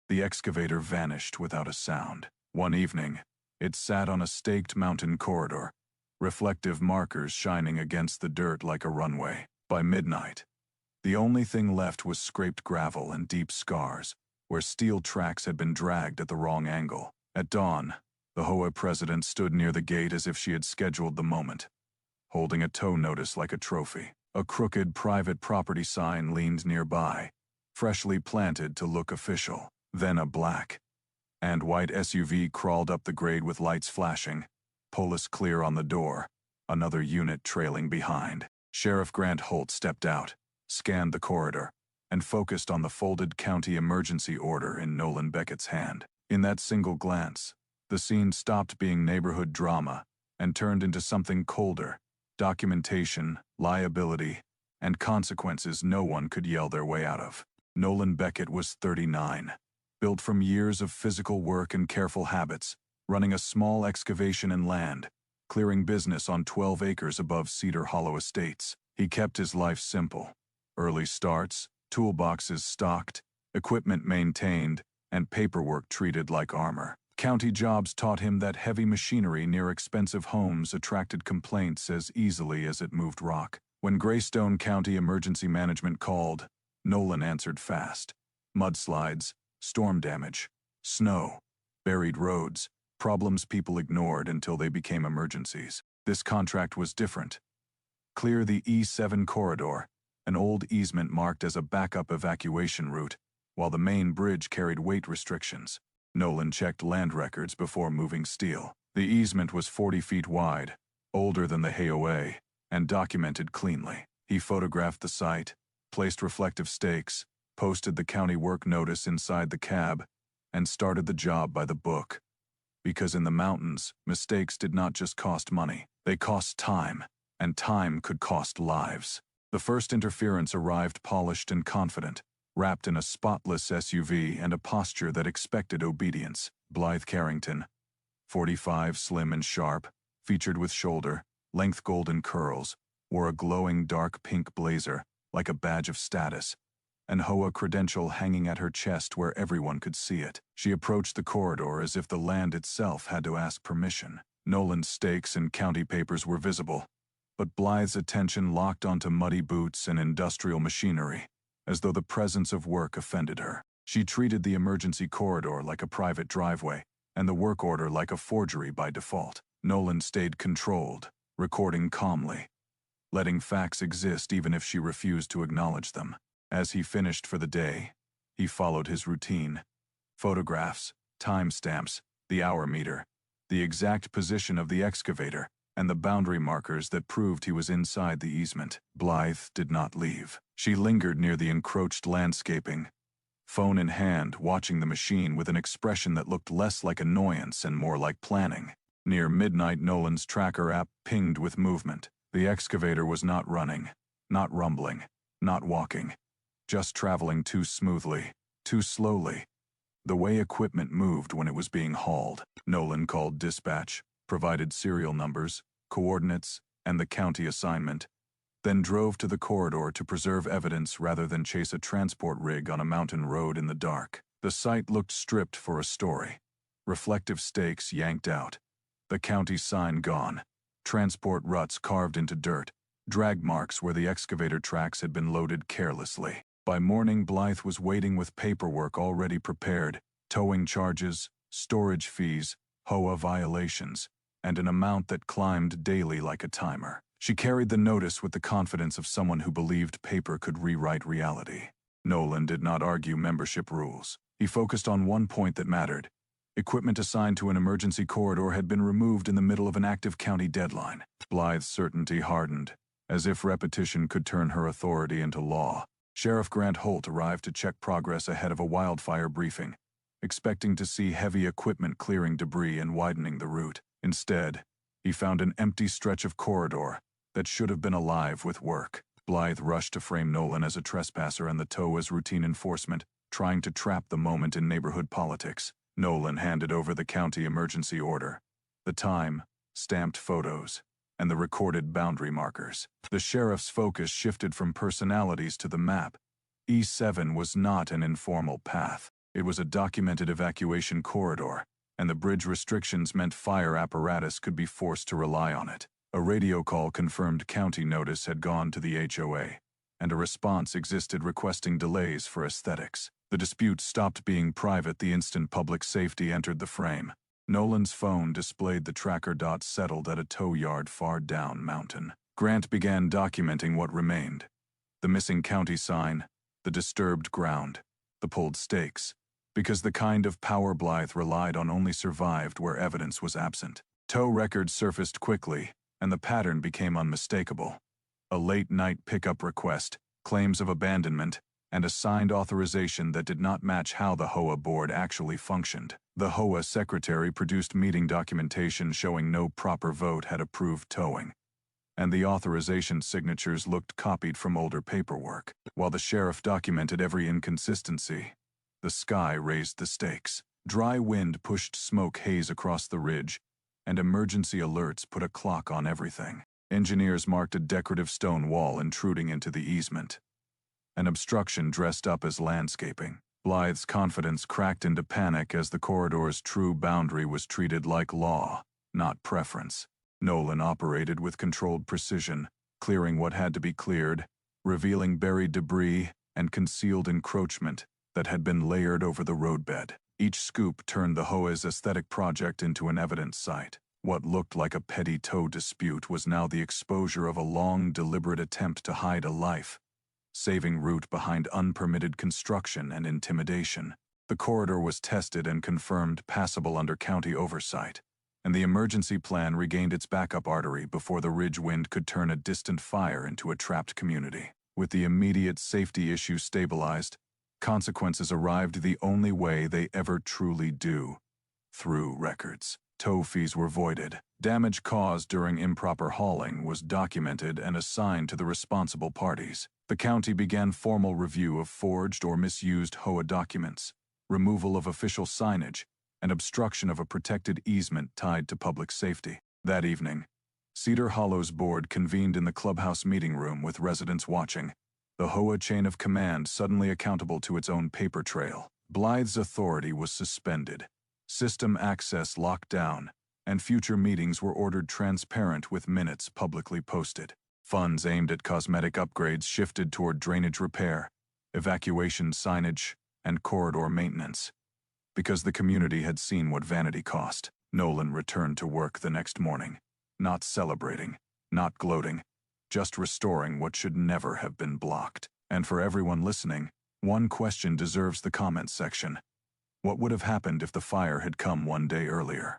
The excavator vanished without a sound. One evening, it sat on a staked mountain corridor, reflective markers shining against the dirt like a runway. By midnight, the only thing left was scraped gravel and deep scars, where steel tracks had been dragged at the wrong angle. At dawn, the HOA president stood near the gate as if she had scheduled the moment, holding a tow notice like a trophy. A crooked private property sign leaned nearby, freshly planted to look official. Then a black and white SUV crawled up the grade with lights flashing, Polis clear on the door, another unit trailing behind. Sheriff Grant Holt stepped out, scanned the corridor, and focused on the folded county emergency order in Nolan Beckett's hand. In that single glance, the scene stopped being neighborhood drama and turned into something colder: documentation, liability, and consequences no one could yell their way out of. Nolan Beckett was 39, built from years of physical work and careful habits, running a small excavation and land, clearing business on 12 acres above Cedar Hollow Estates. He kept his life simple: early starts, toolboxes stocked, equipment maintained, and paperwork treated like armor. County jobs taught him that heavy machinery near expensive homes attracted complaints as easily as it moved rock. When Greystone County Emergency Management called, Nolan answered fast. Mudslides, storm damage, snow, buried roads, problems people ignored until they became emergencies. This contract was different. Clear the E7 corridor, an old easement marked as a backup evacuation route, while the main bridge carried weight restrictions. Nolan checked land records before moving steel. The easement was 40 feet wide, older than the HOA, and documented cleanly. He photographed the site, placed reflective stakes, posted the county work notice inside the cab, and started the job by the book. Because in the mountains, mistakes did not just cost money, they cost time, and time could cost lives. The first interference arrived polished and confident, wrapped in a spotless SUV and a posture that expected obedience. Blythe Carrington, 45, slim and sharp, featured with shoulder-length golden curls, wore a glowing dark pink blazer, like a badge of status, an HOA credential hanging at her chest where everyone could see it. She approached the corridor as if the land itself had to ask permission. Nolan's stakes and county papers were visible, but Blythe's attention locked onto muddy boots and industrial machinery, as though the presence of work offended her. She treated the emergency corridor like a private driveway, and the work order like a forgery by default. Nolan stayed controlled, recording calmly, letting facts exist even if she refused to acknowledge them. As he finished for the day, he followed his routine. Photographs, timestamps, the hour meter, the exact position of the excavator, and the boundary markers that proved he was inside the easement. Blythe did not leave. She lingered near the encroached landscaping, phone in hand, watching the machine with an expression that looked less like annoyance and more like planning. Near midnight, Nolan's tracker app pinged with movement. The excavator was not running, not rumbling, not walking, just traveling too smoothly, too slowly, the way equipment moved when it was being hauled. Nolan called dispatch, provided serial numbers, coordinates, and the county assignment, then drove to the corridor to preserve evidence rather than chase a transport rig on a mountain road in the dark. The site looked stripped for a story. Reflective stakes yanked out, the county sign gone, transport ruts carved into dirt, drag marks where the excavator tracks had been loaded carelessly. By morning, Blythe was waiting with paperwork already prepared, towing charges, storage fees, HOA violations, and an amount that climbed daily like a timer. She carried the notice with the confidence of someone who believed paper could rewrite reality. Nolan did not argue membership rules. He focused on one point that mattered. Equipment assigned to an emergency corridor had been removed in the middle of an active county deadline. Blythe's certainty hardened, as if repetition could turn her authority into law. Sheriff Grant Holt arrived to check progress ahead of a wildfire briefing, expecting to see heavy equipment clearing debris and widening the route. Instead, he found an empty stretch of corridor that should have been alive with work. Blythe rushed to frame Nolan as a trespasser and the tow as routine enforcement, trying to trap the moment in neighborhood politics. Nolan handed over the county emergency order, the time, stamped photos, and the recorded boundary markers. The sheriff's focus shifted from personalities to the map. E7 was not an informal path. It was a documented evacuation corridor, and the bridge restrictions meant fire apparatus could be forced to rely on it. A radio call confirmed county notice had gone to the HOA, and a response existed requesting delays for aesthetics. The dispute stopped being private the instant public safety entered the frame. Nolan's phone displayed the tracker dots settled at a tow yard far down mountain. Grant began documenting what remained. The missing county sign, the disturbed ground, the pulled stakes, because the kind of power Blythe relied on only survived where evidence was absent. Tow records surfaced quickly, and the pattern became unmistakable. A late-night pickup request, claims of abandonment, and a signed authorization that did not match how the HOA board actually functioned. The HOA secretary produced meeting documentation showing no proper vote had approved towing, and the authorization signatures looked copied from older paperwork. While the sheriff documented every inconsistency, the sky raised the stakes. Dry wind pushed smoke haze across the ridge, and emergency alerts put a clock on everything. Engineers marked a decorative stone wall intruding into the easement, an obstruction dressed up as landscaping. Blythe's confidence cracked into panic as the corridor's true boundary was treated like law, not preference. Nolan operated with controlled precision, clearing what had to be cleared, revealing buried debris and concealed encroachment that had been layered over the roadbed. Each scoop turned the HOA's aesthetic project into an evidence site. What looked like a petty tow dispute was now the exposure of a long, deliberate attempt to hide a life, saving route behind unpermitted construction and intimidation. The corridor was tested and confirmed passable under county oversight, and the emergency plan regained its backup artery before the ridge wind could turn a distant fire into a trapped community. With the immediate safety issue stabilized, consequences arrived the only way they ever truly do: through records. Tow fees were voided. Damage caused during improper hauling was documented and assigned to the responsible parties. The county began formal review of forged or misused HOA documents, removal of official signage, and obstruction of a protected easement tied to public safety. That evening, Cedar Hollow's board convened in the clubhouse meeting room with residents watching, the HOA chain of command suddenly accountable to its own paper trail. Blythe's authority was suspended, system access locked down, and future meetings were ordered transparent with minutes publicly posted. Funds aimed at cosmetic upgrades shifted toward drainage repair, evacuation signage, and corridor maintenance. Because the community had seen what vanity cost, Nolan returned to work the next morning, not celebrating, not gloating, just restoring what should never have been blocked. And for everyone listening, one question deserves the comments section. What would have happened if the fire had come one day earlier?